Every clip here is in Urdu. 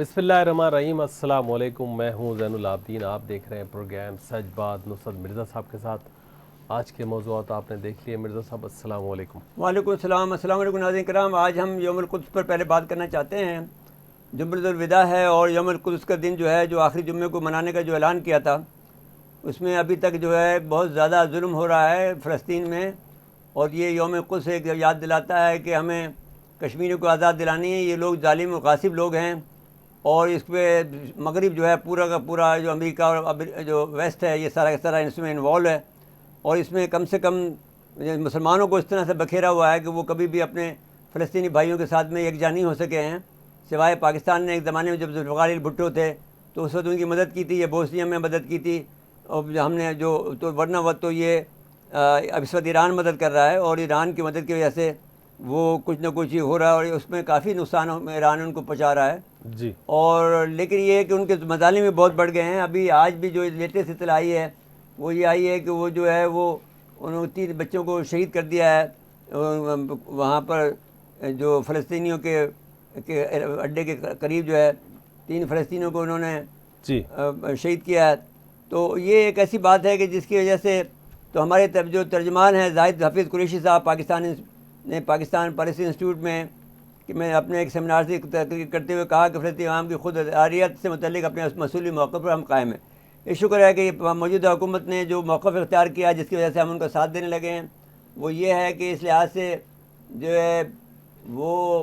بسم اللہ الرحمن الرحیم۔ السلام علیکم، میں ہوں زین العابدین، آپ دیکھ رہے ہیں پروگرام سچ بات نصرت مرزا صاحب کے ساتھ۔ آج کے موضوعات آپ نے دیکھ لیے۔ مرزا صاحب السلام علیکم۔ وعلیکم السلام۔ السلام علیکم ناظرین کرام۔ آج ہم یوم القدس پر پہلے بات کرنا چاہتے ہیں۔ جمعۃ الوداع ہے اور یوم القدس کا دن جو ہے، جو آخری جمعے کو منانے کا جو اعلان کیا تھا، اس میں ابھی تک جو ہے بہت زیادہ ظلم ہو رہا ہے فلسطین میں، اور یہ یوم قدس ایک یاد دلاتا ہے کہ ہمیں کشمیر کو آزاد دلانی ہے۔ یہ لوگ ظالم و غاصب لوگ ہیں، اور اس پہ مغرب جو ہے پورا کا پورا، جو امریکہ اور جو ویسٹ ہے، یہ سارا کا سارا اس میں انوالو ہے، اور اس میں کم سے کم مسلمانوں کو اس طرح سے بکھیرا ہوا ہے کہ وہ کبھی بھی اپنے فلسطینی بھائیوں کے ساتھ میں یکجا نہیں ہو سکے ہیں، سوائے پاکستان نے ایک زمانے میں جب ذوالفقار بھٹو تھے تو اس وقت ان کی مدد کی تھی، یہ بوسنیا میں مدد کی تھی، اور ہم نے جو تو ورنہ وقت تو یہ اب اس وقت ایران مدد کر رہا ہے، اور ایران کی مدد کی وجہ سے وہ کچھ نہ کچھ ہو رہا ہے، اور اس میں کافی نقصان ایران ان کو پہنچا رہا ہے جی۔ اور لیکن یہ ہے کہ ان کے مظالم بھی بہت بڑھ گئے ہیں۔ ابھی آج بھی جو لیٹسٹ اطلاع آئی ہے وہ یہ آئی ہے کہ وہ جو ہے وہ انہوں نے 3 بچوں کو شہید کر دیا ہے وہاں پر، جو فلسطینیوں کے اڈے کے قریب جو ہے 3 فلسطینیوں کو انہوں نے جی شہید کیا ہے۔ تو یہ ایک ایسی بات ہے کہ جس کی وجہ سے تو ہمارے جو ترجمان ہیں زاہد حفیظ قریشی صاحب، پاکستان پالیسی انسٹیٹیوٹ میں، کہ میں اپنے ایک سیمینار سے تقریر کرتے ہوئے کہا کہ فلسطین عوام کی خود ارادیت سے متعلق اپنے اس مسئولی موقع پر ہم قائم ہیں۔ یہ شکر ہے کہ موجودہ حکومت نے جو موقف اختیار کیا جس کی وجہ سے ہم ان کا ساتھ دینے لگے ہیں، وہ یہ ہے کہ اس لحاظ سے جو ہے وہ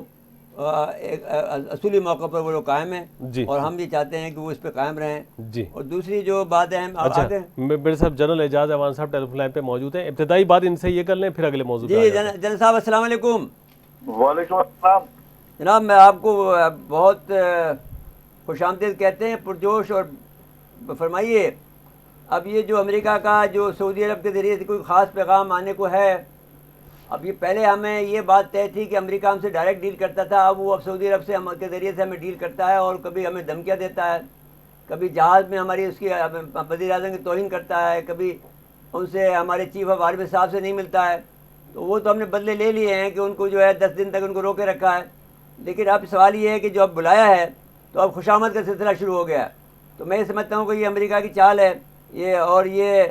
ایک اصولی موقع پر وہ لوگ قائم ہیں، جی اور ہم یہ چاہتے ہیں کہ وہ اس پہ قائم رہیں۔ جی۔ اور دوسری جو بات ہے، اچھا، میرے صاحب جنرل اعجاز احوان صاحب ٹیلی فون لائن پہ موجود ہیں، ابتدائی بات ان سے یہ کر لیں پھر اگلے موضوع پہ آ جی جاتے ہیں۔ جنرل صاحب السلام علیکم۔ وعلیکم السلام جناب، میں آپ کو بہت خوش آمدید کہتے ہیں، پرجوش، اور فرمائیے اب یہ جو امریکہ کا جو سعودی عرب کے ذریعے سے کوئی خاص پیغام آنے کو ہے، اب یہ پہلے ہمیں یہ بات طے تھی کہ امریکہ ہم سے ڈائریکٹ ڈیل کرتا تھا، اب وہ سعودی عرب سے کے ذریعے سے ہمیں ڈیل کرتا ہے، اور کبھی ہمیں دھمکیاں دیتا ہے، کبھی جہاز میں ہماری اس کی وزیر اعظم کی توہین کرتا ہے، کبھی ان سے ہمارے چیف آف آرمی صاحب سے نہیں ملتا ہے۔ تو وہ تو ہم نے بدلے لے لیے ہیں کہ ان کو جو ہے 10 دن تک ان کو روکے رکھا ہے، لیکن اب سوال یہ ہے کہ جو اب بلایا ہے تو اب خوشامد کا سلسلہ شروع ہو گیا ہے۔ تو میں یہ سمجھتا ہوں کہ یہ امریکہ کی چال ہے یہ، اور یہ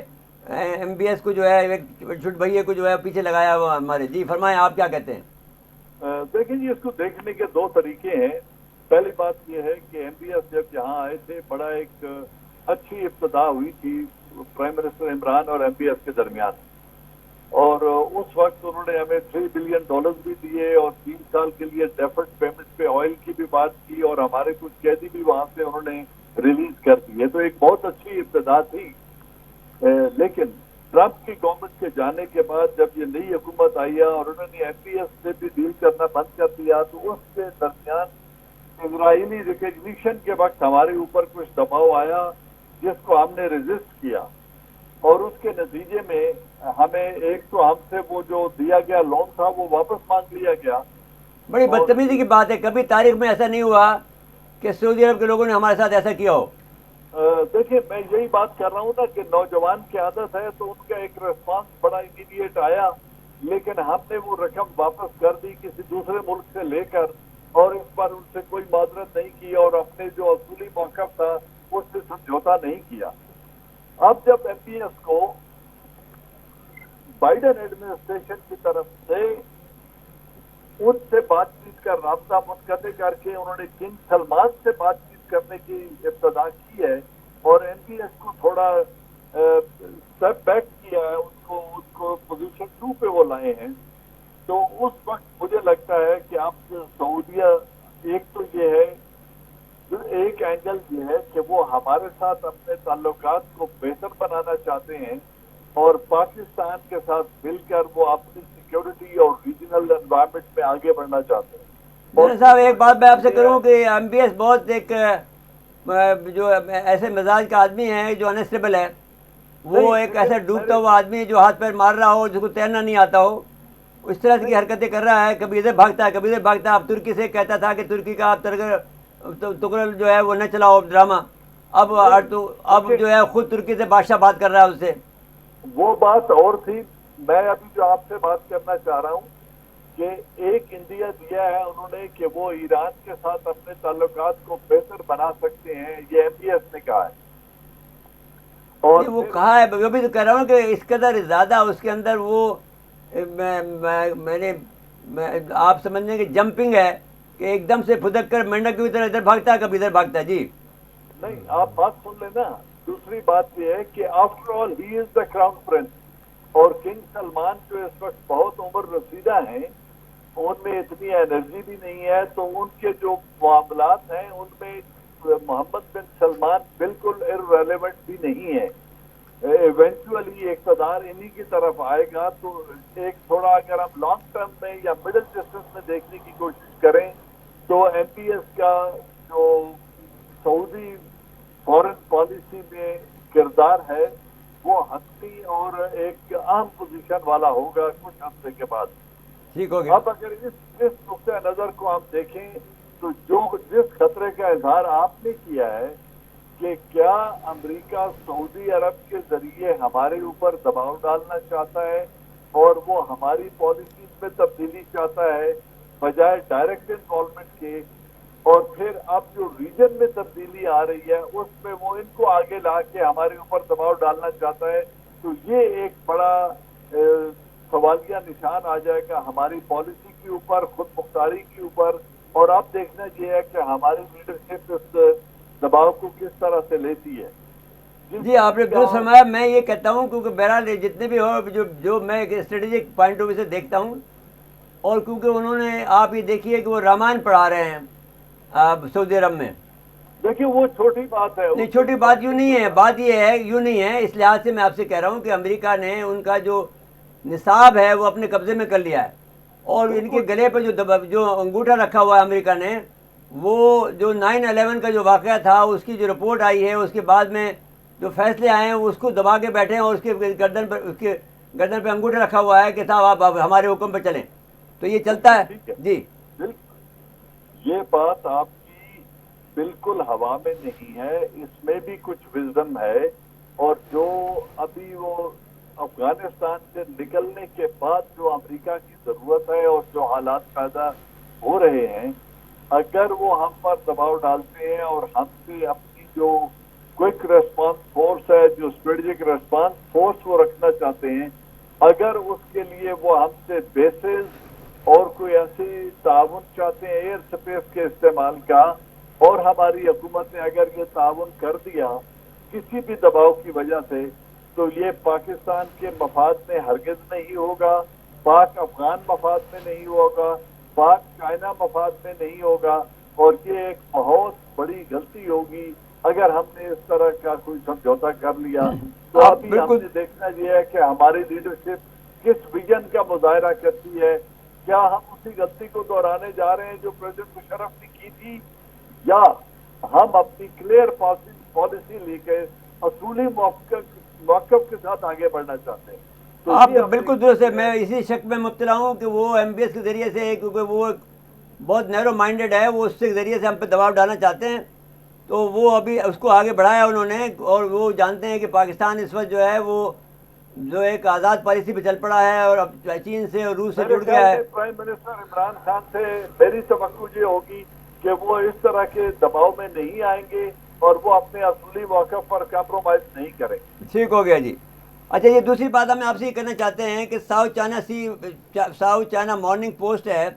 ایم بی ایس کو جو ہے ایک چھٹ بھئیے کو جو ہے پیچھے لگایا ہوا ہمارے۔ جی فرمائیں، آپ کیا کہتے ہیں؟ دیکھیں جی، اس کو دیکھنے کے 2 طریقے ہیں۔ پہلی بات یہ ہے کہ ایم بی ایس جب یہاں آئے تھے بڑا ایک اچھی ابتدا ہوئی تھی پرائم منسٹر عمران اور ایم بی ایس کے درمیان، اور اس وقت انہوں نے ہمیں $3 بلین بھی دیے، اور 3 سال کے لیے ڈیفرڈ پیمنٹ پہ آئل کی بھی بات کی، اور ہمارے کچھ قیدی بھی وہاں سے انہوں نے ریلیز کر دیے۔ تو ایک بہت اچھی ابتدا تھی، لیکن ٹرمپ کی گورنمنٹ کے جانے کے بعد جب یہ نئی حکومت آئی اور انہوں نے ایم پی ایس سے بھی ڈیل کرنا بند کر دیا، تو اس کے درمیان اسرائیلی ریکگنیشن کے وقت ہمارے اوپر کچھ دباؤ آیا جس کو ہم نے ریزسٹ کیا، اور اس کے نتیجے میں ہمیں ایک تو ہم سے وہ جو دیا گیا لون تھا وہ واپس مانگ لیا گیا۔ بڑی بدتمیزی کی بات ہے، کبھی تاریخ میں ایسا نہیں ہوا کہ سعودی عرب کے لوگوں نے ہمارے ساتھ ایسا کیا ہو۔ دیکھیں، میں یہی بات کر رہا ہوں نا کہ نوجوان کی عادت ہے، تو ان کا ایک ریسپانس بڑا امیڈیٹ آیا، لیکن ہم نے وہ رقم واپس کر دی کسی دوسرے ملک سے لے کر، اور اس پر ان سے کوئی معذرت نہیں کی، اور اپنے جو اصولی موقف تھا اس سے سمجھوتا نہیں کیا۔ اب جب ایم پی ایس کو بائیڈن ایڈمنسٹریشن کی طرف سے ان سے بات چیت کا رابطہ منقطع کر کے انہوں نے کنگ سلمان سے بات چیت کرنے کی ابتدا کی ہے، اور ایم پی ایس کو تھوڑا اسٹیپ بیک کیا ہے، اس کو پوزیشن 2 پہ وہ لائے ہیں۔ تو اس وقت مجھے لگتا ہے کہ اب سعودیہ، ایک تو یہ ہے، ایک اینگل یہ ہے کہ وہ ہمارے ساتھ اپنے تعلقات کو بہتر بنانا چاہتے ہیں، اور پاکستان کے ساتھ مل کر وہ اپنی سیکیورٹی اور ریجنل انوائرمنٹ میں آگے بڑھنا چاہتے ہیں۔ صاحب ایک بات میں آپ سے کروں کہ ایم بی ایس بہت ایک جو ایسے مزاج کا آدمی ہے جو انسٹیبل ہے، وہ ایک ایسا ڈوبتا ہوا آدمی جو ہاتھ پیر مار رہا ہو، جس کو تیرنا نہیں آتا ہو، اس طرح کی حرکتیں کر رہا ہے، کبھی ادھر بھاگتا ہے کبھی ادھر بھاگتا ہے۔ اب ترکی سے کہتا تھا کہ ترکی کا آپ تغرل جو ہے وہ نہ چلاؤ ڈرامہ، اب جو ہے خود ترکی سے بادشاہ بات کر رہا ہے اس سے۔ وہ بات اور تھی۔ میں ابھی جو آپ سے بات کرنا چاہ رہا ہوں کہ ایک انڈیا دیا ہے انہوں نے کہ وہ ایران کے ساتھ اپنے تعلقات کو بہتر بنا سکتے ہیں، یہ ایم بی ایس نے کہا ہے. اور وہ کہا ہے، وہ بھی تو کہہ رہا ہوں کہ اس قدر زیادہ اس کے اندر وہ میں نے آپ سمجھیں کہ جمپنگ ہے کہ ایک دم سے پھدک کر مینڈک کی طرح ادھر بھاگتا ہے، کبھی ادھر بھاگتا ہے. جی نہیں، آپ بات سن لیں نا. دوسری بات یہ ہے کہ آفٹر آل ہی از دا کراؤن پرنس، اور کنگ سلمان جو اس وقت بہت عمر رسیدہ ہیں، ان میں اتنی انرجی بھی نہیں ہے، تو ان کے جو معاملات ہیں ان میں محمد بن سلمان بالکل ارریلیونٹ بھی نہیں ہے. ایونچولی اقتدار انہی کی طرف آئے گا. تو ایک تھوڑا اگر ہم لانگ ٹرم میں یا مڈل ڈسٹینس میں دیکھنے کی کوشش کریں تو ایم پی ایس کا جو سعودی فورن پالیسی میں کردار ہے وہ حتمی اور ایک اہم پوزیشن والا ہوگا کچھ عرصے کے بعد. ٹھیک ہو گیا. اب اگر اس نقطۂ نظر کو ہم دیکھیں تو جس خطرے کا اظہار آپ نے کیا ہے کہ کیا امریکہ سعودی عرب کے ذریعے ہمارے اوپر دباؤ ڈالنا چاہتا ہے اور وہ ہماری پالیسیز میں تبدیلی چاہتا ہے بجائے ڈائریکٹ انوالومنٹ کے، اور پھر اب جو ریجن میں تبدیلی آ رہی ہے اس میں وہ ان کو آگے لا کے ہمارے اوپر دباؤ ڈالنا چاہتا ہے، تو یہ ایک بڑا سوالیہ نشان آ جائے گا ہماری پالیسی کے اوپر، خود مختاری کے اوپر. اور اب دیکھنا یہ ہے کہ ہماری لیڈرشپ اس دباؤ کو کس طرح سے لیتی ہے. جی آپ نے درست فرمایا. میں یہ کہتا ہوں کیونکہ بہرحال جتنے بھی ہو جو میں ایک اسٹریٹجک پوائنٹ آف ویو سے دیکھتا ہوں، اور کیونکہ انہوں نے آپ یہ دیکھیے کہ وہ رامائن پڑھا رہے ہیں سعودی عرب میں. دیکھیے وہ چھوٹی بات ہے. نہیں چھوٹی بات یوں نہیں ہے، بات یہ ہے یوں نہیں ہے. اس لحاظ سے میں آپ سے کہہ رہا ہوں کہ امریکہ نے ان کا جو نصاب ہے وہ اپنے قبضے میں کر لیا ہے، اور ان کے گلے پہ جو انگوٹھا رکھا ہوا ہے امریکہ نے، وہ جو 9/11 کا جو واقعہ تھا اس کی جو رپورٹ آئی ہے، اس کے بعد میں جو فیصلے آئے ہیں اس کو دبا کے بیٹھے ہیں، اور اس کے گردن پہ انگوٹھا رکھا ہوا ہے کہ صاحب آپ ہمارے حکم پہ چلیں. تو یہ چلتا ہے. جی یہ بات آپ کی بالکل ہوا میں نہیں ہے، اس میں بھی کچھ وزڈم ہے. اور جو ابھی وہ افغانستان سے نکلنے کے بعد جو امریکہ کی ضرورت ہے اور جو حالات پیدا ہو رہے ہیں، اگر وہ ہم پر دباؤ ڈالتے ہیں اور ہم سے اپنی جو کوئک ریسپانس فورس ہے، جو اسٹریٹجک ریسپانس فورس وہ رکھنا چاہتے ہیں، اگر اس کے لیے وہ ہم سے بیسز اور کوئی ایسی تعاون چاہتے ہیں ایئر سپیس کے استعمال کا، اور ہماری حکومت نے اگر یہ تعاون کر دیا کسی بھی دباؤ کی وجہ سے، تو یہ پاکستان کے مفاد میں ہرگز نہیں ہوگا، پاک افغان مفاد میں نہیں ہوگا، پاک چائنا مفاد میں نہیں ہوگا، اور یہ ایک بہت بڑی غلطی ہوگی اگر ہم نے اس طرح کا کوئی سمجھوتا کر لیا. تو ابھی ہم نے دیکھنا یہ ہے کہ ہماری لیڈرشپ کس ویژن کا مظاہرہ کرتی ہے. کیا ہم اسی غلطی کو دہرانے جا رہے ہیں جو پریزیڈنٹ مشرف نے کی تھی، یا ہم اپنی کلیئر پالیسی لے کے اصولی موقف کے ساتھ آگے بڑھنا چاہتے ہیں؟ تو آپ بالکل درست ہے. میں اسی شک میں مبتلا ہوں کہ وہ ایم بی ایس کے ذریعے سے، کیونکہ وہ بہت نیرو مائنڈیڈ ہے، وہ اس کے ذریعے سے ہم پہ دباؤ ڈالنا چاہتے ہیں. تو وہ ابھی اس کو آگے بڑھایا انہوں نے، اور وہ جانتے ہیں کہ پاکستان اس وقت جو ہے وہ جو ایک آزاد پالیسی پہ چل پڑا ہے، اور اب چین سے اور روس سے جڑ گیا ہے. پرائم منسٹر عمران خان سے میری توقع یہ ہوگی کہ وہ اس طرح کے دباؤ میں نہیں آئیں گے اور وہ اپنے اصولی موقف پر کمپرومائز نہیں کریں. ٹھیک ہو گیا جی. اچھا یہ دوسری بات ہم آپ سے یہ کرنا چاہتے ہیں کہ ساؤتھ چائنا مارننگ پوسٹ ہے،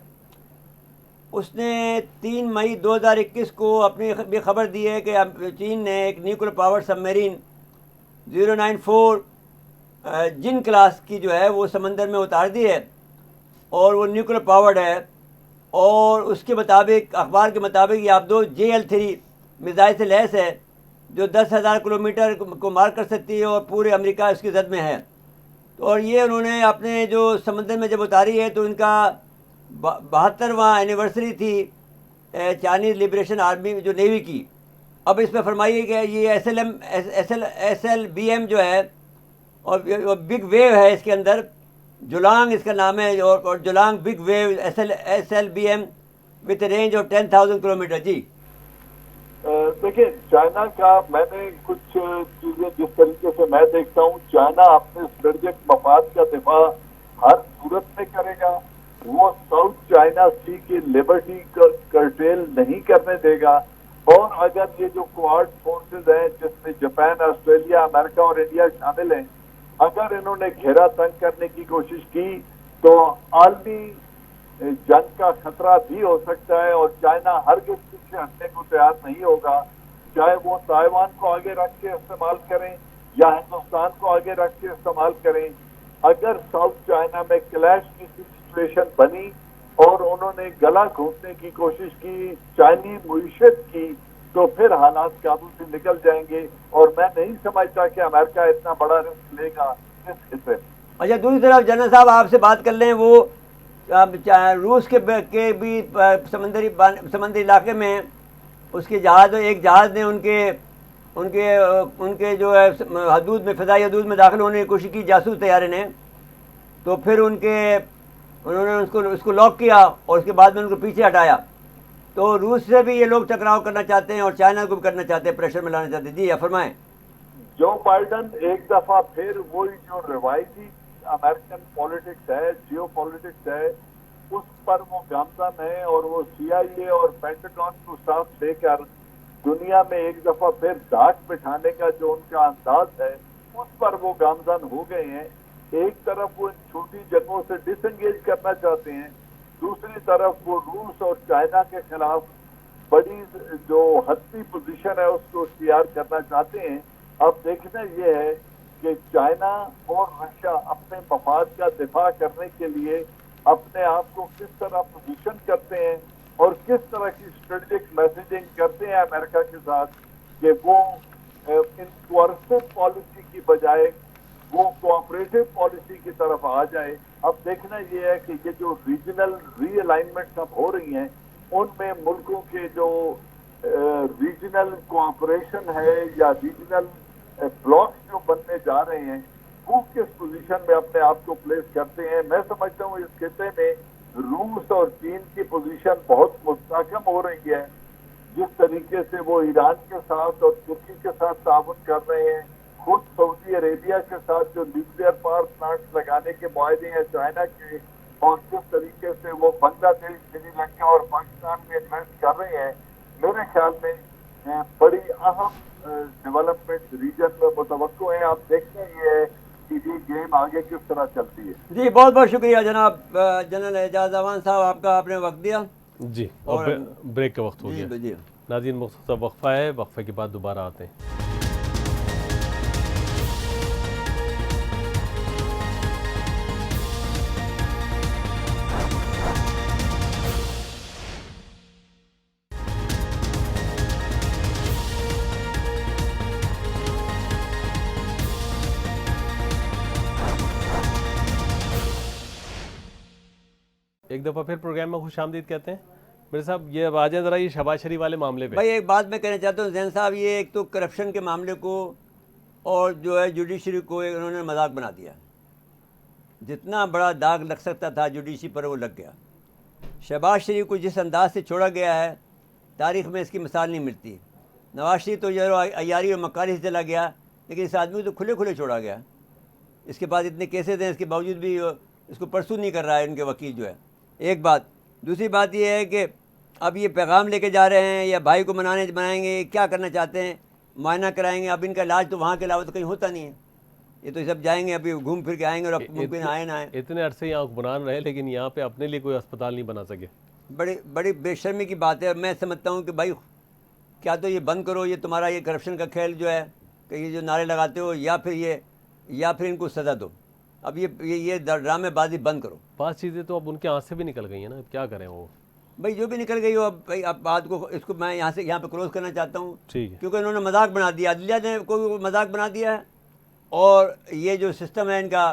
اس نے 3 مئی 2021 کو اپنی خبر دی ہے کہ چین نے ایک نیوکلیر پاور سب میرین 094 جن کلاس کی جو ہے وہ سمندر میں اتار دی ہے، اور وہ نیوکلیر پاورڈ ہے. اور اس کے مطابق، اخبار کے مطابق، یہ آپ دو JL-3 میزائل سے لیس ہے جو 10,000 کلومیٹر کو مار کر سکتی ہے، اور پورے امریکہ اس کی زد میں ہے. اور یہ انہوں نے اپنے جو سمندر میں جب اتاری ہے تو ان کا 72واں اینیورسری تھی چائنیز لبریشن آرمی جو نیوی کی. اب اس میں فرمائیے کہ یہ SLBM جو ہے، اور بگ ویو ہے اس کے اندر، جولانگ اس کا نام ہے، اور Julang big wave SLBM with range of 10,000 kilometre. جی دیکھیں چائنا کا، میں نے کچھ چیزیں جس طریقے سے میں دیکھتا ہوں، چائنا اپنے اسٹریٹجک مفاد کا دفاع ہر صورت میں کرے گا، وہ ساؤتھ چائنا سی کی لبرٹی کرٹیل نہیں کرنے دے گا. اور اگر یہ جو کوارڈ فورسز ہیں جس میں جاپان، آسٹریلیا، امریکہ اور انڈیا شامل ہیں، اگر انہوں نے گھیرا تنگ کرنے کی کوشش کی تو عالمی جنگ کا خطرہ بھی ہو سکتا ہے. اور چائنا ہرگز پیچھے ہٹنے کو تیار نہیں ہوگا، چاہے وہ تائیوان کو آگے رکھ کے استعمال کریں یا ہندوستان کو آگے رکھ کے استعمال کریں. اگر ساؤتھ چائنا میں کلیش کی سچویشن بنی اور انہوں نے گلا گھونٹنے کی کوشش کی، چائنی معیشت کی، تو پھر حالات قابو سے نکل جائیں گے. اور میں نہیں سمجھتا کہ امریکہ اتنا بڑا رسک لے گا اس خطے میں. اچھا، دوسری طرف جنرل صاحب آپ سے بات کر لیں، وہ روس کے بھی سمندری علاقے میں اس کے جہاز، ایک جہاز نے ان کے جو ہے حدود میں، فضائی حدود میں داخل ہونے کی کوشش کی جاسوس طیارے نے. تو پھر انہوں نے اس کو لاک کیا اور اس کے بعد میں ان کو پیچھے ہٹایا. تو روس سے بھی یہ لوگ ٹکراؤ کرنا چاہتے ہیں اور چائنا کو بھی کرنا چاہتے ہیں، پریشر میں لانا چاہتے ہیں. جی آپ فرمائیں. جو بائیڈن ایک دفعہ پھر وہی جو روایتی امریکن پولیٹکس ہے، جیو پولیٹکس ہے، اس پر وہ گامزن ہے. اور وہ سی آئی اے اور پینٹاگون کو ساتھ لے کر دنیا میں ایک دفعہ پھر داغ بٹھانے کا جو ان کا انداز ہے، اس پر وہ گامزن ہو گئے ہیں. ایک طرف وہ ان چھوٹی جنگوں سے ڈس انگیج کرنا چاہتے ہیں، دوسری طرف وہ روس اور چائنا کے خلاف بڑی جو حتمی پوزیشن ہے اس کو اختیار کرنا چاہتے ہیں. اب دیکھنا یہ ہے کہ چائنا اور رشیا اپنے مفاد کا دفاع کرنے کے لیے اپنے آپ کو کس طرح پوزیشن کرتے ہیں اور کس طرح کی اسٹریٹجک میسیجنگ کرتے ہیں امریکہ کے ساتھ کہ وہ ان کوارسو پالیسی کی بجائے وہ کوآپریٹو پالیسی کی طرف آ جائے. اب دیکھنا یہ ہے کہ یہ جو ریجنل ری الائنمنٹس اب ہو رہی ہیں ان میں ملکوں کے جو ریجنل کوآپریشن ہے یا ریجنل بلاکس جو بننے جا رہے ہیں وہ کس پوزیشن میں اپنے آپ کو پلیس کرتے ہیں. میں سمجھتا ہوں اس خطے میں روس اور چین کی پوزیشن بہت مستحکم ہو رہی ہے. جس طریقے سے وہ ایران کے ساتھ اور ترکی کے ساتھ تعاون کر رہے ہیں، خود سعودی عربیہ کے ساتھ جو نیوکلیئر پاور پلانٹس لگانے کے معاہدے ہیں چائنا کے، اور جس طریقے سے وہ بنگلہ دیش، سری لنکا اور پاکستان میں انویسٹ کر رہے ہیں، میرے خیال میں بڑی اہم ڈیولپمنٹ ریجن میں متوقع ہیں. آپ دیکھتے ہیں یہ کہ یہ گیم آگے کس طرح چلتی ہے. جی بہت بہت شکریہ جناب جنرل اعجاز امان صاحب، آپ کا، آپ نے وقت دیا. جی اور بریک کا وقت ہو گیا. جی ناظرین مختصر وقفہ ہے، وقفے کے بعد دوبارہ آتے ہیں. ایک دفعہ پھر پروگرام میں خوش آمدید کہتے ہیں. میرے صاحب یہ آ جائیں ذرا یہ شہباز شریف والے معاملے پہ. بھائی ایک بات میں کہنا چاہتا ہوں زین صاحب، یہ ایک تو کرپشن کے معاملے کو اور جو ہے جوڈیشری کو انہوں نے مذاق بنا دیا. جتنا بڑا داغ لگ سکتا تھا جوڈیشری پر وہ لگ گیا. شہباز شریف کو جس انداز سے چھوڑا گیا ہے تاریخ میں اس کی مثال نہیں ملتی. نواز شریف تو یہ عیاری اور مکاری سے چلا گیا، لیکن اس آدمی کو تو کھلے کھلے چھوڑا گیا. اس کے بعد اتنے کیسز ہیں، اس کے باوجود بھی اس کو پرسو نہیں کر رہا ہے ان کے وکیل جو ہے. ایک بات. دوسری بات یہ ہے کہ اب یہ پیغام لے کے جا رہے ہیں یا بھائی کو منائیں گے، کیا کرنا چاہتے ہیں، معائنہ کرائیں گے. اب ان کا علاج تو وہاں کے علاوہ تو کہیں ہوتا نہیں ہے. یہ تو سب جائیں گے ابھی گھوم پھر کے آئیں گے اور ممکن آئے نہ آئیں. اتنے عرصے یہاں حکمران رہے لیکن یہاں پہ اپنے لیے کوئی اسپتال نہیں بنا سکے. بڑی بے شرمی کی بات ہے. میں سمجھتا ہوں کہ بھائی کیا تو یہ بند کرو، یہ تمہارا یہ کرپشن کا کھیل جو ہے کہ یہ جو نعرے لگاتے ہو، یا پھر ان کو سزا دو. اب یہ ڈرامے بازی بند کرو. بعض چیزیں تو اب ان کے ہاتھ سے بھی نکل گئی ہیں نا، کیا کریں وہ. بھائی جو بھی نکل گئی ہو، اب بھائی اب بات کو اس کو میں یہاں پہ کلوز کرنا چاہتا ہوں. ٹھیک ہے. کیونکہ انہوں نے مذاق بنا دیا، عدلیہ نے کوئی مذاق بنا دیا ہے، اور یہ جو سسٹم ہے ان کا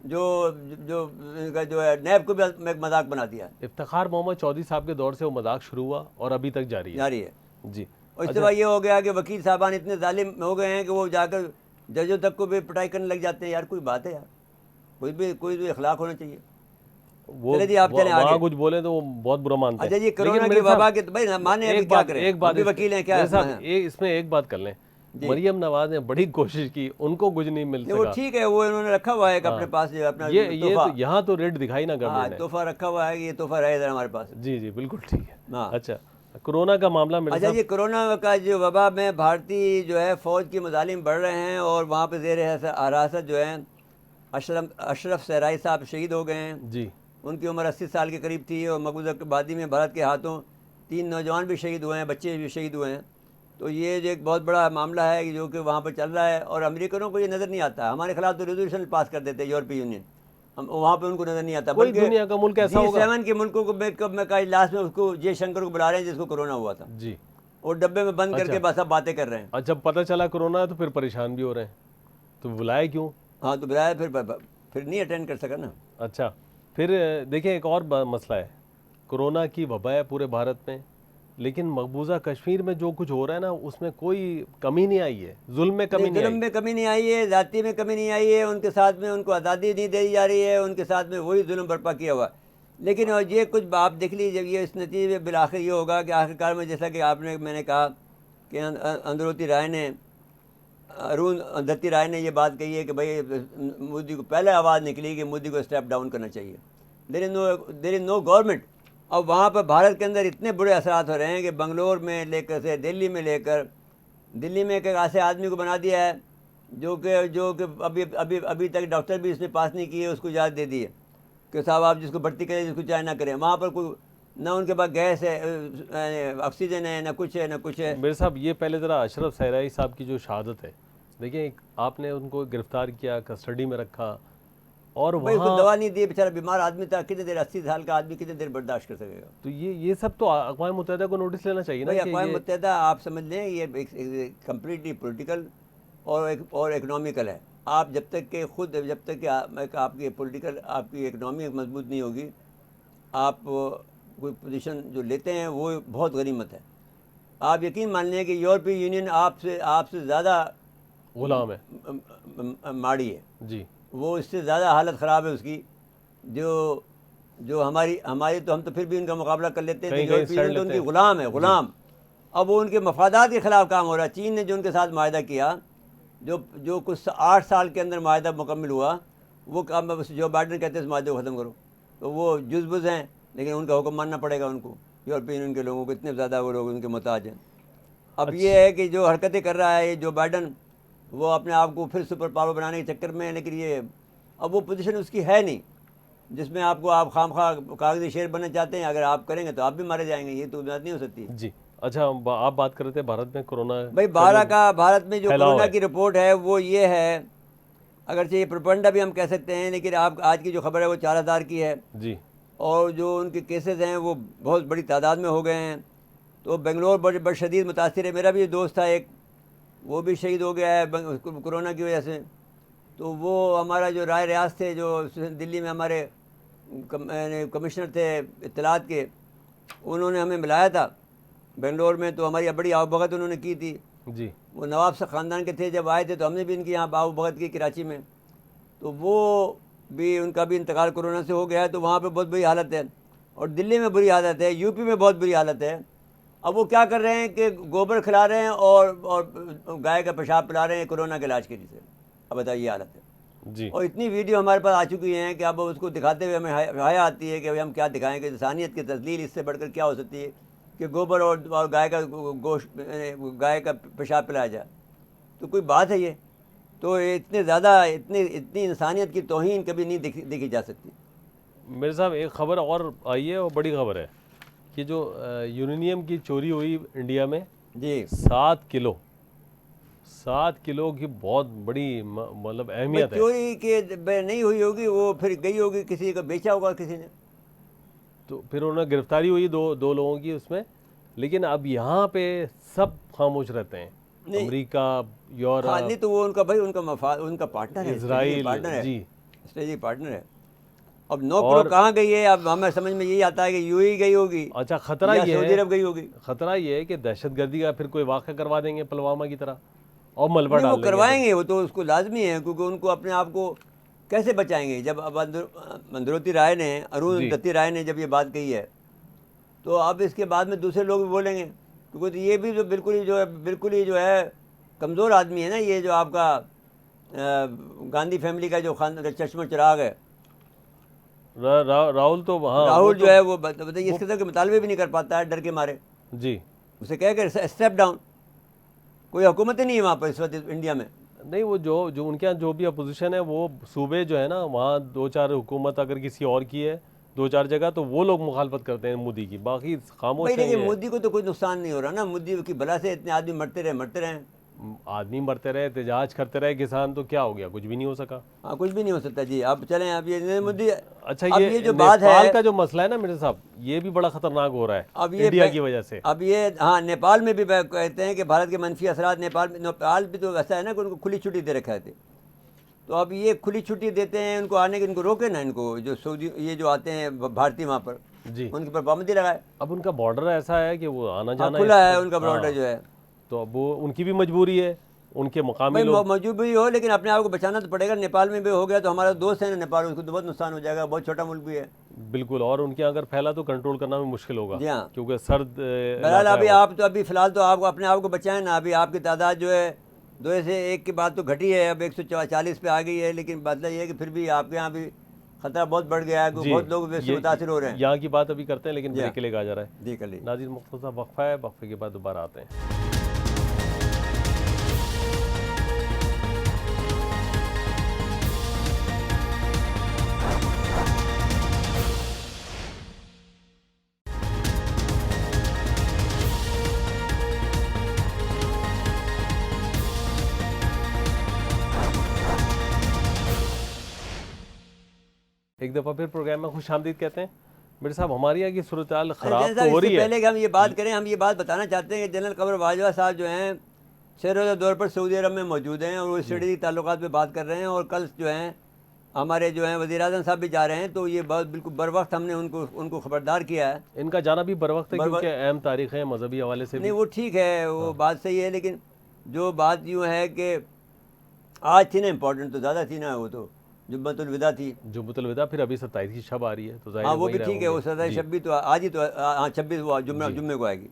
جو ہے نیب کو بھی مذاق بنا دیا. افتخار محمد چودھری صاحب کے دور سے وہ مذاق شروع ہوا اور ابھی تک جاری ہے. جی. اور اس کے بعد یہ ہو گیا کہ وکیل صاحبان اتنے ظالم ہو گئے ہیں کہ وہ جا کر ججوں تک کو بھی پٹائی کرنے لگ جاتے ہیں. یار کوئی بات ہے یار، کوئی بھی اخلاق ہونا چاہیے. جی آپ وہاں کچھ بولیں تو وہ بہت برا مانتے ہیں. اچھا جی، کرونا کی وبا کے بھائی مانے ابھی کیا کریں، ایک بات وکیل ہیں کیا اس میں ایک بات کر لیں مریم نواز نے بڑی کوشش کی, ان کو کچھ نہیں مل وہ سکا. ٹھیک ہے, وہ انہوں نے رکھا ہوا ہے کہ اپنے پاس جو اپنا یہ تو یہاں تو ریٹ دکھائی نا گورنمنٹ نے. تحفہ رکھا ہوا ہے کہ یہ تحفہ رہے ادھر ہمارے پاس. جی جی بالکل ٹھیک ہے. ہاں اچھا کورونا کا معاملہ مرزا اچھا صاحب. جی, کرونا کا جو وبا میں بھارتی جو ہے فوج کی مظالم بڑھ رہے ہیں, اور وہاں پہ زیر حراست جو ہے اشرف صحرائی صاحب شہید ہو گئے ہیں. جی ان کی عمر 80 سال کے قریب تھی, اور مقبوضہ آبادی میں بھارت کے ہاتھوں 3 نوجوان بھی شہید ہوئے ہیں, بچے بھی شہید ہوئے ہیں. تو یہ جو ایک بہت بڑا معاملہ ہے جو کہ وہاں پہ چل رہا ہے, اور امریکنوں کو یہ نظر نہیں آتا. ہمارے خلاف تو ریزولوشن پاس کر دیتے یورپی یونین, وہاں پہ ان کو نظر نہیں آتا. کوئی دنیا کا ملک ایسا ہوگا G7 کے ملکوں کو میں لاسٹ میں اس کو جے شنکر کو بلا رہے ہیں جس کو کرونا ہوا تھا, جی, اور ڈبے میں بند کر کے بس اب باتیں کر رہے ہیں. جب پتہ چلا کرونا ہے تو پھر پریشان بھی ہو رہے ہیں, تو بلائے کیوں؟ ہاں تو بلایا, پھر نہیں اٹینڈ کر سکا نا. اچھا پھر دیکھیں ایک اور مسئلہ ہے, کرونا کی وبا ہے پورے بھارت میں, لیکن مقبوضہ کشمیر میں جو کچھ ہو رہا ہے نا اس میں کوئی کمی نہیں آئی ہے, ظلم میں کمی نہیں ظلم آئی. میں کمی نہیں آئی ہے, ذاتی میں کمی نہیں آئی ہے, ان کے ساتھ میں ان کو آزادی نہیں دی جا رہی ہے, ان کے ساتھ میں وہی ظلم برپا کیا ہوا. لیکن یہ کچھ آپ دیکھ لیجیے, جب یہ اس نتیجے میں بالآخر یہ ہوگا کہ آخرکار میں جیسا کہ میں نے کہا کہ اندروتی رائے نے, ارون دتی رائے نے یہ بات کہی ہے کہ بھائی مودی کو پہلے آواز نکلی کہ مودی کو اسٹیپ ڈاؤن کرنا چاہیے. دیر از نو گورنمنٹ. اب وہاں پر بھارت کے اندر اتنے برے اثرات ہو رہے ہیں کہ بنگلور میں لے کر سے دلی میں لے کر, دلی میں ایک ایسے آدمی کو بنا دیا ہے جو کہ ابھی تک ڈاکٹر بھی اس نے پاس نہیں کی ہے, اس کو اجازت دے دی ہے کہ صاحب آپ جس کو بھرتی کریں جس کو چاہے نہ کریں. وہاں پر کوئی نہ ان کے پاس گیس ہے, آکسیجن ہے, نہ کچھ ہے, نہ کچھ ہے. میرے صاحب یہ پہلے ذرا اشرف صحرائی صاحب کی جو شہادت ہے, دیکھیں آپ نے ان کو گرفتار کیا, کسٹڈی میں رکھا, اور بھائی اس کو وہاں دوا نہیں دی, بیچارہ بیمار آدمی تھا, کتنے دیر 80 سال کا آدمی کتنے دیر برداشت کر سکے گا. تو یہ سب تو اقوام متحدہ کو نوٹس لینا چاہیے نا. بھائی کہ اقوام یہ متحدہ آپ سمجھ لیں یہ کمپلیٹلی پولیٹیکل اور اکنامیکل ہے. آپ جب تک کہ آپ کی پولیٹیکل آپ کی اکنامی مضبوط نہیں ہوگی, آپ کوئی پوزیشن جو لیتے ہیں وہ بہت غنیمت ہے. آپ یقین مان لیں کہ یورپی یونین آپ سے زیادہ غلام ہے, ماڑی ہے. جی وہ اس سے زیادہ حالت خراب ہے اس کی, جو ہماری تو ہم تو پھر بھی ان کا مقابلہ کر لیتے ہیں. یورپی یونین تو ان کی غلام ہے, غلام. اب وہ ان کے مفادات کے خلاف کام ہو رہا ہے. چین نے جو ان کے ساتھ معاہدہ کیا, جو کچھ 8 سال کے اندر معاہدہ مکمل ہوا, وہ کام جو بائیڈن کہتے ہیں اس معاہدے کو ختم کرو. تو وہ جزبز ہیں, لیکن ان کا حکم ماننا پڑے گا ان کو. یورپی یونین کے لوگوں کو اتنے زیادہ وہ لوگ ان کے محتاج ہیں. اب یہ ہے کہ جو حرکتیں کر رہا ہے جو بائیڈن, وہ اپنے آپ کو پھر سپر پاور بنانے کے چکر میں, لیکن یہ اب وہ پوزیشن اس کی ہے نہیں جس میں آپ خواہ کاغذی شیر بننا چاہتے ہیں. اگر آپ کریں گے تو آپ بھی مارے جائیں گے, یہ تو بات نہیں ہو سکتی. جی اچھا آپ بات کر رہے تھے بھارت میں کرونا. بھائی بھارت میں جو کرونا کی رپورٹ ہے وہ یہ ہے, اگرچہ یہ پروپیگنڈا بھی ہم کہہ سکتے ہیں, لیکن آپ آج کی جو خبر ہے وہ 4000 کی ہے. جی, اور جو ان کے کیسز ہیں وہ بہت بڑی تعداد میں ہو گئے ہیں. تو بنگلور بڑے شدید متاثر ہے. میرا بھی دوست تھا ایک, وہ بھی شہید ہو گیا ہے کرونا کی وجہ سے. تو وہ ہمارا جو رائے ریاض تھے, جو دلی میں ہمارے کمشنر تھے اطلاعات کے, انہوں نے ہمیں ملایا تھا بنگلور میں. تو ہماری بڑی آؤ-بھگت انہوں نے کی تھی. جی وہ نواب سے خاندان کے تھے, جب آئے تھے تو ہم نے بھی ان کی یہاں آؤ-بھگت کی کراچی میں. تو وہ بھی ان کا بھی انتقال کورونا سے ہو گیا ہے. تو وہاں پہ بہت بری حالت ہے, اور دلی میں بری حالت ہے, یو پی میں بہت بری حالت ہے. اب وہ کیا کر رہے ہیں کہ گوبر کھلا رہے ہیں اور گائے کا پیشاب پلا رہے ہیں کرونا کے علاج کے لیے. اب بتائیے حالت ہے. جی, اور اتنی ویڈیو ہمارے پاس آ چکی ہیں کہ اب اس کو دکھاتے ہوئے ہمیں حیا آتی ہے کہ ہم کیا دکھائیں کہ انسانیت کی تذلیل اس سے بڑھ کر کیا ہو سکتی ہے کہ گوبر اور گائے کا گوشت, گائے کا پیشاب پلایا جائے. تو کوئی بات ہے یہ؟ تو اتنی انسانیت کی توہین کبھی نہیں دیکھی جا سکتی. میرے صاحب ایک خبر اور آئی ہے, اور بڑی خبر ہے کہ جو یورینیم کی چوری ہوئی انڈیا میں, جی 7 کلو کی بہت بڑی مطلب اہمیت ہے. چوری کے نہیں ہوئی ہوگی, وہ پھر گئی ہوگی, کسی کو بیچا ہوگا کسی نے. تو پھر انہیں گرفتاری ہوئی دو لوگوں کی اس میں. لیکن اب یہاں پہ سب خاموش رہتے ہیں, امریکہ, یورپ, نہیں تو وہ ان کا بھائی ان کا پارٹنر ہے, اسرائیل. جی اسٹریٹجک پارٹنر ہے. اب 9 کروڑ کہاں گئی ہے؟ اب ہمیں سمجھ میں یہی آتا ہے کہ یو ہی گئی ہوگی. اچھا, خطرہ یہ سعودی عرب گئی ہوگی. خطرہ یہ ہے کہ دہشت گردی کا پھر کوئی واقعہ کروا دیں گے پلوامہ کی طرح, اور ملبہ ڈال دیں گے. وہ کروائیں گے, وہ تو اس کو لازمی ہے, کیونکہ ان کو اپنے آپ کو کیسے بچائیں گے. جب اب اندروتی رائے نے, ارون دتی رائے نے جب یہ بات کہی ہے, تو اب اس کے بعد میں دوسرے لوگ بھی بولیں گے, کیونکہ یہ بھی جو بالکل ہی جو ہے کمزور آدمی ہے نا یہ جو آپ کا گاندھی فیملی کا جو چشمہ چراغ ہے راہل تو ہاں راہل جو ہے وہ بتائیے اس قسم کے مطالبے بھی نہیں کر پاتا ہے ڈر کے مارے. جی اسے کہہ کہ اسٹیپ ڈاؤن. کوئی حکومت ہی نہیں ہے وہاں پر اس وقت انڈیا میں. نہیں وہ جو ان کے یہاں جو بھی اپوزیشن ہے وہ صوبے جو ہے نا وہاں 2-4 حکومت اگر کسی اور کی ہے 2-4 جگہ تو وہ لوگ مخالفت کرتے ہیں مودی کی, باقی خاموش بھائی ہیں. دیکھیے یہ مودی کو تو کوئی نقصان نہیں ہو رہا نا, مودی کی بلا سے اتنے آدمی مرتے رہے. آدمی مرتے رہے, احتجاج کرتے رہے کسان, تو کیا ہو گیا, کچھ بھی نہیں ہو سکا. ہاں کچھ بھی نہیں ہو سکتا جی. اب چلیں اب یہ مودی. اچھا اب یہ جو بات نیپال ہے کا جو مسئلہ ہے نا مرزا صاحب, یہ بھی بڑا خطرناک ہو رہا ہے اب یہ انڈیا کی وجہ سے. اب یہ ہاں نیپال میں بھی کہتے ہیں کہ بھارت کے منفی اثرات نیپال بھی تو ایسا ہے نا کہ ان کو کھلی چھٹی دے رکھا تھے. تو اب یہ کھلی چھٹی دیتے ہیں ان کو آنے کے, ان کو روکے نا, ان کو جو سعودی یہ جو آتے ہیں بھارتی وہاں پر جی ان کے پر پابندی لگائے. اب ان کا بارڈر ایسا ہے کہ وہ آنا جانا کھلا ہے ان کا بارڈر جو ہے. تو اب وہ ان کی بھی مجبوری ہے, ان کے مقامی بھائی لوگ. مجبوری ہو لیکن اپنے آپ کو بچانا تو پڑے گا. نیپال میں بھی ہو گیا تو ہمارا دوست ہے نا نیپال, اس کو تو بہت نقصان ہو جائے گا, بہت چھوٹا ملک بھی ہے. بالکل, اور ان کے اگر پھیلا تو کنٹرول کرنا بھی مشکل ہوگا جی ہاں. کیونکہ سرد بہرحال ابھی آپ تو ابھی فی الحال تو آپ کو اپنے آپ کو بچائیں نا. ابھی آپ کی تعداد جو ہے 2 سے 1 کی بات تو گھٹی ہے, اب 140 پہ آ گئی ہے, لیکن مطلب یہ ہے کہ پھر بھی آپ کے یہاں بھی خطرہ بہت بڑھ گیا ہے, بہت لوگ اس سے متاثر ہو رہے ہیں. یہاں کی بات ابھی کرتے ہیں لیکن بریک کے لیے کہا جا رہا ہے. جی کر لیجیے. ناظرین مختصر وقفہ ہے, وقفے کے بعد دوبارہ آتے ہیں. ایک دفعہ پھر پروگرام میں خوش آمدید کہتے ہیں. میرے صاحب ہمارے یہاں کی صورتحال خراب تو ہو رہی ہے. پہلے کہ ہم یہ بات کریں, ہم یہ بات بتانا چاہتے ہیں کہ جنرل قمر باجوہ صاحب جو ہیں سیروزہ دور پر سعودی عرب میں موجود ہیں اور وہ اسٹریٹجک تعلقات پہ بات کر رہے ہیں. اور کل جو ہیں ہمارے جو ہیں وزیر اعظم صاحب بھی جا رہے ہیں, تو یہ بات بالکل بر وقت ہم نے ان کو خبردار کیا ہے. ان کا جانا بھی بر وقت ہے کیونکہ اہم تاریخ ہے مذہبی حوالے سے. نہیں وہ ٹھیک ہے, وہ بات صحیح ہے, لیکن جو بات یوں ہے کہ آج تھی نا امپورٹنٹ, تو زیادہ تھی نا, وہ تو جمعۃ الوداع تھی. جمعۃ الوداع پھر ابھی 27 کی شب آ رہی ہے تو ظاہر ہاں وہ بھی ٹھیک ہے, وہ 27 شب بھی تو آج ہی تو, ہاں 26 وہ جمعے کو آئے گی.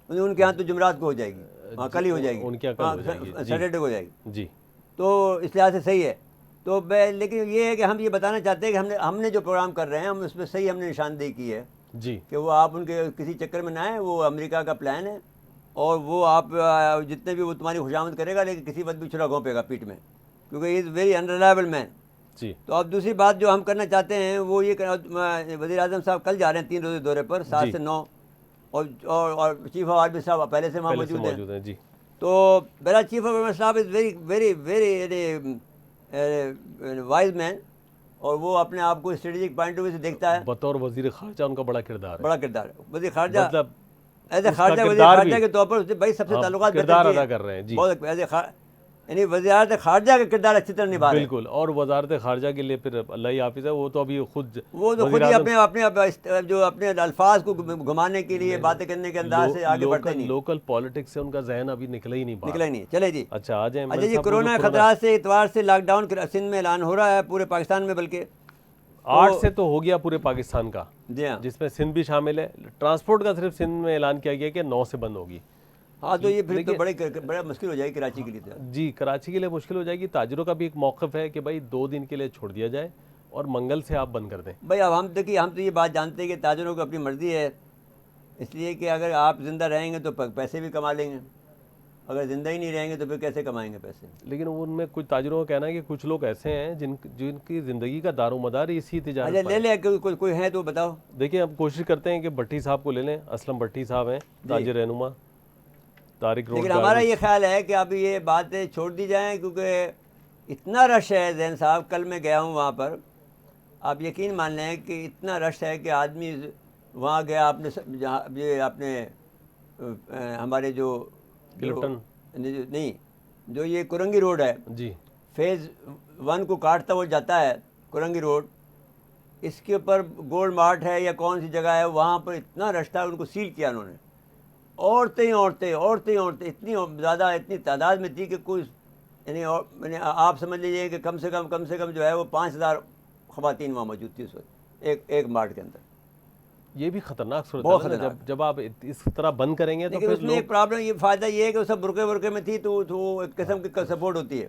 ان کے یہاں تو جمعرات کو ہو جائے گی, ہاں کل ہی ہو جائے گی, ان کے یہاں کل ہو جائے گی, سیٹرڈے کو ہو جائے گی. جی تو اس لحاظ سے صحیح ہے. تو لیکن یہ ہے کہ ہم یہ بتانا چاہتے ہیں کہ ہم نے جو پروگرام کر رہے ہیں ہم اس میں صحیح ہم نے نشاندہی کی ہے جی کہ وہ آپ ان کے کسی چکر میں نہ آئیں. وہ امریکہ کا پلان ہے اور وہ آپ جتنے بھی وہ تمہاری خوشامد کرے گا لیکن کسی وقت بھی چھڑا گھونپے گا پیٹ میں, کیونکہ ہی از ویری انریلائبل مین. جی تو اب دوسری بات جو ہم کرنا چاہتے ہیں وہ یہ کہ وزیر اعظم صاحب کل جا رہے ہیں 3 روزے دورے پر 7 سے 9, اور چیف آف آرمی صاحب پہلے سے وہاں موجود ہیں. جی تو میرا چیف آف آرمی صاحب is very very very wise man, اور وہ اپنے آپ کو اسٹریٹجک پوائنٹ آف ویو سے دیکھتا ہے. بطور وزیر خارجہ ان کا بڑا کردار ہے. بڑا کردار ہے وزیر خارجہ, مطلب ایز اے خارجہ وزیر خارجہ کے طور پر بھائی سب سے تعلقات کردار ادا کر رہے ہیں. جی بہت ایز اے یعنی وزارت خارجہ کا کردار اچھی طرح نبھا رہے ہیں. بالکل, اور وزارت خارجہ کے لیے پھر اللہ ہی حافظ ہے, وہ تو ابھی خود ہی اپنے جو اپنے الفاظ کو گھمانے کے لیے باتیں کرنے کے انداز سے آگے بڑھتے نہیں. لوکل پالیٹکس سے ان کا ذہن ابھی نکلا ہی نہیں. چلے جی. اچھا آ جائیں. اچھا جی, کورونا خطرات سے اتوار سے لاک ڈاؤن سندھ میں اعلان ہو رہا ہے, پورے پاکستان میں, بلکہ 8 سے تو ہو گیا پورے پاکستان کا, جی ہاں, جس میں سندھ بھی شامل ہے. ٹرانسپورٹ کا صرف سندھ میں اعلان کیا گیا کہ 9 سے بند ہوگی. ہاں تو یہ پھر تو بڑا مشکل ہو جائے گی کراچی کے لیے. جی کراچی کے لیے مشکل ہو جائے گی. تاجروں کا بھی ایک موقف ہے کہ بھائی 2 دن کے لیے چھوڑ دیا جائے اور منگل سے آپ بند کر دیں. بھائی اب ہم تو یہ بات جانتے ہیں کہ تاجروں کو اپنی مرضی ہے, اس لیے کہ اگر آپ زندہ رہیں گے تو پیسے بھی کما لیں گے, اگر زندہ ہی نہیں رہیں گے تو پھر کیسے کمائیں گے پیسے. لیکن ان میں کچھ تاجروں کا کہنا ہے کہ کچھ لوگ ایسے ہیں جن کی زندگی کا دار و مدار اسی تجارت پر ہے. لے لیں, کوئی ہے تو بتاؤ. دیکھیں اب کوشش کرتے ہیں کہ بھٹی صاحب کو لے لیں. اسلم بھٹی صاحب ہیں تاجر رہنما طارق روڈ. لیکن ہمارا یہ خیال ہے کہ اب یہ باتیں چھوڑ دی جائیں, کیونکہ اتنا رش ہے. زین صاحب کل میں گیا ہوں وہاں پر, آپ یقین مان لیں کہ اتنا رش ہے کہ آدمی وہاں گیا, اپنے ہمارے جو نہیں جو یہ کورنگی روڈ ہے, جی فیز 1 کو کاٹتا وہ جاتا ہے کورنگی روڈ, اس کے اوپر گولڈ مارٹ ہے یا کون سی جگہ ہے, وہاں پر اتنا رش تھا ان کو سیل کیا انہوں نے. عورتیں اتنی زیادہ, اتنی تعداد میں تھی کہ کوئی یعنی آپ سمجھ لیجیے کہ کم سے کم جو ہے وہ 5000 خواتین وہاں موجود تھی اس وقت ایک مارٹ کے اندر. یہ بھی خطرناک صورت بہت ہے نا، خطرناک۔ جب آپ اس طرح بند کریں گے تو لیکن پھر اس میں ایک پرابلم، یہ فائدہ یہ ہے کہ وہ سب برقعے ورقے میں تھی تو وہ ایک قسم کی سپورٹ ہوتی ہے۔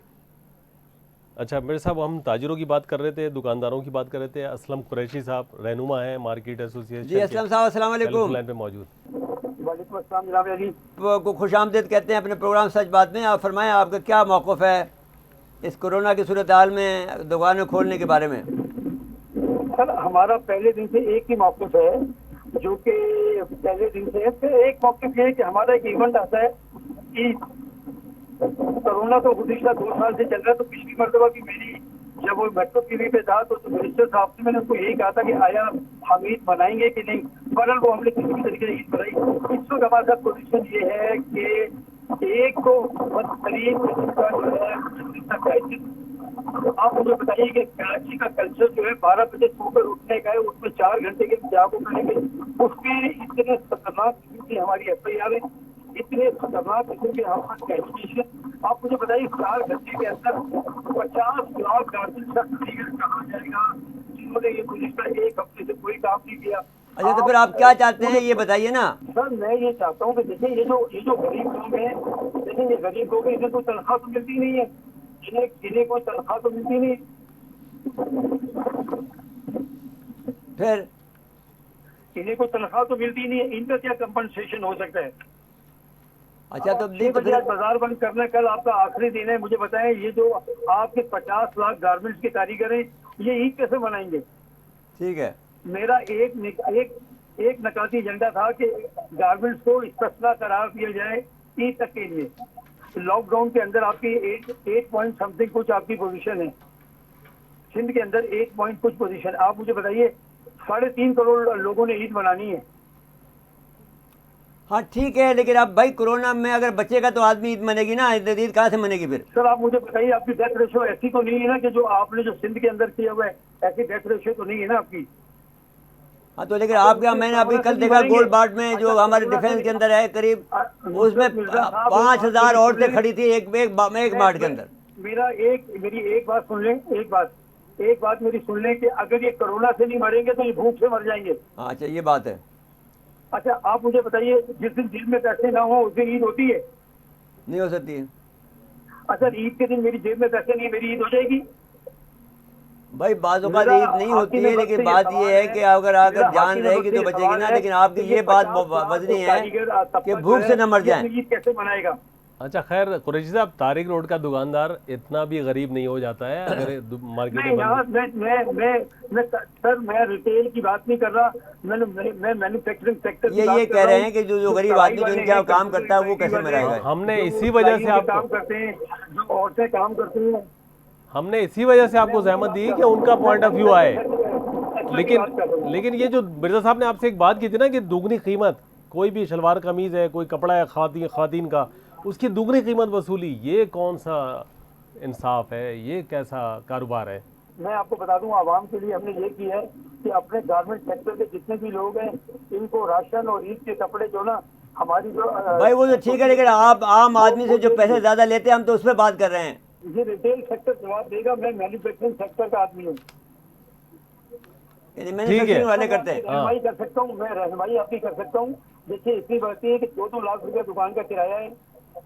اچھا میرے صاحب، ہم تاجروں کی بات کر رہے تھے، دکانداروں کی بات کر رہے تھے۔ اسلم قریشی صاحب رہنما ہیں مارکیٹ ایسوسی جی اسلم صاحب السلام علیکم۔ لائن پہ موجود۔ وعلیکم السلام جناب علی۔ کو خوش آمدید کہتے ہیں اپنے پروگرام سچ بات میں۔ آپ فرمائیں آپ کا کیا موقف ہے اس کورونا کی صورتحال میں دکانیں کھولنے کے بارے میں؟ سر ہمارا پہلے دن سے ایک ہی موقف ہے، جو کہ پہلے دن سے ہے۔ پھر ایک موقف یہ ہے کہ ہمارا ایک ایونٹ آتا ہے کہ کورونا تو گزشتہ 2 سال سے چل رہا ہے، تو پچھلی مرتبہ بھی میری جب وہ میٹرو ٹی وی پہ تھا تو منسٹر صاحب سے میں نے ان کو یہی کہا تھا کہ آیا ہم عید منائیں گے کہ نہیں، بہرحال وہ ہم نے کسی بھی طریقے سے عید منائی۔ اس وقت ہمارے ساتھ پوزیشن یہ ہے کہ ایک تو بدترین قسم کا جو ہے، آپ مجھے بتائیے کہ کراچی کا کلچر جو ہے 12 بجے سو کر اٹھنے کا ہے، اس میں 4 گھنٹے کے جاگو کریں گے، اس میں اتنے خطرناک قسم کی ہماری ایف آئی آر ہے، اتنے خطرناک قسم کے ہمارا کیلکولیشن۔ آپ مجھے بتائیے 4 گھنٹے کے اندر 50 لاکھ گارجن شخص کہا جائے گا جنہوں نے یہ گزشتہ 1 ہفتے سے کوئی کام نہیں کیا۔ اچھا تو پھر آپ کیا چاہتے ہیں یہ بتائیے نا۔ سر میں یہ چاہتا ہوں کہ دیکھیں یہ جو غریب لوگ ہیں، دیکھیں یہ غریب لوگ ہیں، انہیں کوئی تنخواہ تو ملتی نہیں ہے، انہیں کوئی تنخواہ تو ملتی نہیں، پھر انہیں کوئی تنخواہ تو ملتی نہیں ہے، ان کا کیا کمپنسیشن ہو سکتا ہے؟ اچھا تو 6 بجے آج بازار بند کرنا، کل آپ کا آخری دن ہے، مجھے بتائیں یہ جو آپ کے 50 لاکھ گارمنٹس کے کاریگر ہیں یہ عید کیسے منائیں گے؟ ٹھیک ہے۔ میرا ایک نکاتی ایجنڈا تھا کہ گارمنٹس کو استثنا قرار دیا جائے عید تک کے لیے۔ لاک ڈاؤن کے اندر آپ کی 8 پوائنٹ سمتھنگ کچھ آپ کی پوزیشن ہے، سندھ کے اندر 8 پوائنٹ کچھ پوزیشن۔ آپ مجھے بتائیے 3.5 کروڑ لوگوں نے عید منانی ہے۔ ہاں ٹھیک ہے، لیکن اب بھائی کورونا میں اگر بچے گا تو آدمی عید منے گی نا، عید کہاں سے منے گی پھر؟ سر آپ مجھے بتائیے آپ کی ڈیتھ ریشو ایسی تو نہیں ہے نا کہ جو آپ نے جو سندھ کے اندر کیا ہوا ہے ایسی ڈیتھ ریشو تو نہیں ہے نا آپ کی؟ ہاں تو لیکن آپ کیا، میں نے ابھی کل دیکھا گولڈ بارٹ میں جو ہمارے ڈیفینس کے اندر ہے قریب، اس میں 5000 عورتیں کھڑی تھی ایک مارٹ کے اندر۔ میری ایک بات سن لیں، ایک بات میری سن لیں کہ اگر یہ کرونا سے نہیں مریں گے تو یہ بھوک سے مر جائیں گے۔ ہاں اچھا یہ بات ہے۔ اچھا آپ مجھے بتائیے جس دن جیب میں پیسے نہ ہوں اس دن عید ہوتی ہے؟ نہیں ہو سکتی ہے۔ اچھا عید کے دن میری جیب میں پیسے نہیں، میری عید ہو جائے گی؟ بھائی بعض اوقات عید نہیں ہوتی ہے، لیکن بات یہ ہے کہ اگر جان رہے گی تو بچے گی نا، لیکن آپ کی یہ بات وزنی ہے کہ بھوک سے نہ مر جائیں۔ عید کیسے منائے گا؟ اچھا خیر قریشی صاحب، طارق روڈ کا دکاندار اتنا بھی غریب نہیں ہو جاتا ہے اگر مارکیٹ سر میں ریٹیل کی بات نہیں کر رہا، میں مینوفیکچرنگ سیکٹر کی یہ کہہ رہے ہیں کہ جو غریب آدمی جو ان کا کام کرتا ہے وہ کیسے مرائے گا؟ ہم نے اسی وجہ سے آپ کام کرتے ہیں، جو عورتیں کام کرتی ہیں، ہم نے اسی وجہ سے آپ کو زحمت دی کہ ان کا پوائنٹ آف ویو آئے۔ لیکن یہ جو مرزا صاحب نے آپ سے ایک بات کی تھی نا کہ دوگنی قیمت، کوئی بھی شلوار قمیض ہے، کوئی کپڑا ہے خواتین کا، اس کی دوگنی قیمت وصولی، یہ کون سا انصاف ہے؟ یہ کیسا کاروبار ہے؟ میں آپ کو بتا دوں عوام کے لیے ہم نے یہ کیا ہے کہ اپنے گارمنٹ سیکٹر کے جتنے بھی لوگ ہیں ان کو راشن اور عید کے کپڑے جو نا ہماری جو بھائی وہ تو ٹھیک ہے، لیکن آپ عام آدمی سے جو پیسے زیادہ لیتے ہیں ہم تو اس پہ بات کر رہے ہیں۔ یہ ریٹیل سیکٹر جواب دے گا، میں مینوفیکچرنگ سیکٹر کا آدمی ہوں، مینوفیکچرنگ والے کرتے ہیں۔ رہنمائی کر سکتا ہوں، میں رہنمائی آپ کی کر سکتا ہوں۔ دیکھیے اتنی بڑھتی ہے کہ 2 لاکھ روپے دکان کا کرایہ ہے،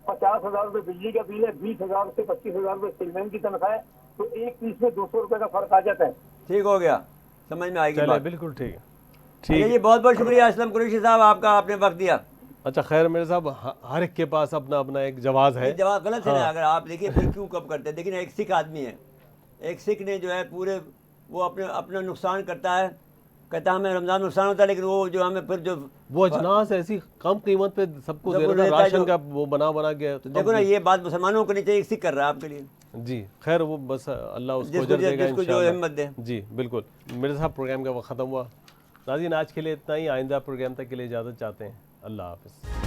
50,000 روپے بجلی کا بل ہے، 20,000 سے 25,000 روپے سیلمین کی تنخواہ ہے، تو ایک پیس میں 200 روپے کا فرق آ جاتا ہے۔ ٹھیک ہو گیا، سمجھ میں آئے گی بات۔ بالکل ٹھیک ہے، ٹھیک ہے جی، بہت بہت شکریہ اسلم قریشی صاحب آپ کا، آپ نے وقت دیا۔ اچھا خیر میرے صاحب، ہر ایک کے پاس اپنا اپنا ایک جواز ہے۔ جواب غلط ہے نا، اگر آپ دیکھیے پھر کیوں کب کرتے ہیں؟ لیکن ایک سکھ آدمی ہے، ایک سکھ نے جو ہے پورے وہ اپنا نقصان کرتا ہے، کہتا ہے ہمیں رمضان نقصان ہوتا ہے، لیکن وہ جو ہمیں پھر جو وہ اجناس ایسی کم قیمت پہ سب کو دے رہا ہے، راشن کا وہ بنا کے۔ تو دیکھو نا یہ بات مسلمانوں کو نہیں چاہیے، ایک سکھ کر رہا ہے آپ کے لیے۔ جی خیر، وہ بس اللہ اس کو جس کو جو ہمت دے۔ جی بالکل میرے صاحب، پروگرام کا وقت ختم ہوا۔ ناظرین آج کے لیے اتنا ہی، آئندہ پروگرام تک کے لیے اجازت چاہتے ہیں، اللہ حافظ۔